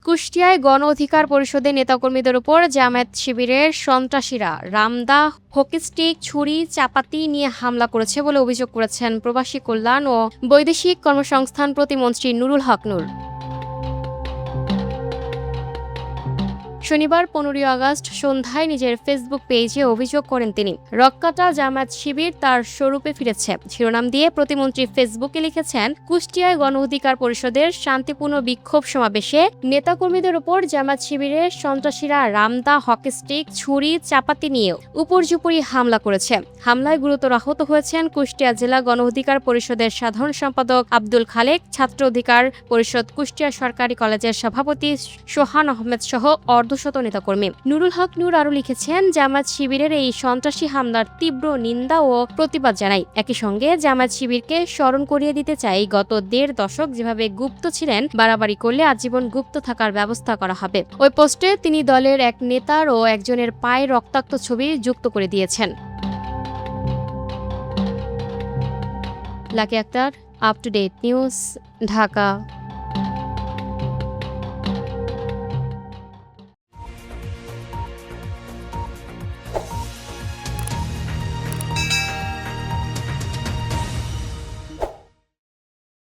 কুষ্টিয়ায় গণ অধিকার পরিষদের নেতাকর্মীদের উপর জামায়াত শিবিরের সন্ত্রাসীরা রামদা, হকিস্টিক, ছুরি, চাপাতি নিয়ে হামলা করেছে বলে অভিযোগ করেছেন প্রবাসী কল্যাণ ও বৈদেশিক কর্মসংস্থান প্রতিমন্ত্রী নুরুল হক নূর। শনিবার 15 আগস্ট সন্ধ্যায় নিজের ফেসবুক পেজে অভিযোগ করেন তিনি। রক্কাটা জামায়াত শিবির তার স্বরূপে ফিরেছে শিরোনাম দিয়ে প্রতিমন্ত্রী ফেসবুকে লিখেছেন, কুষ্টিয়ায় গণ অধিকার পরিষদের শান্তিপূর্ণ বিক্ষোভ সমাবেশে নেতাকর্মীদের উপর জামায়াত শিবিরের সন্ত্রাসীরা রামদা, হকিস্টিক, ছুরি, চাপাতি নিয়ে উপর্যুপরি হামলা করেছে। হামলায় গুরুতর আহত হয়েছেন কুষ্টিয়া জেলা গণ অধিকার পরিষদের সাধারণ সম্পাদক আব্দুল খালেক, ছাত্র অধিকার পরিষদ কুষ্টিয়া সরকারি কলেজের সভাপতি সোহান আহমেদ সহ অর্ধশত নেতাকর্মী। নুরুল হক নূর আরও লিখেছেন, জামায়াত শিবিরের এই সন্ত্রাসী হামলার তীব্র নিন্দা ও প্রতিবাদ জানাই। একই সঙ্গে জামায়াত শিবিরকে স্মরণ করিয়ে দিতে চাই, গত 1.5 দশক যেভাবে গুপ্ত ছিলেন, বাড়াবাড়ি করলে আজীবন গুপ্ত থাকার ব্যবস্থা করা হবে। ওই পোস্টে তিনি দলের এক নেতার ও একজনের পায়ে রক্তাক্ত ছবি যুক্ত করে দিয়েছেন। Lucky Akter, up to date news, Dhaka.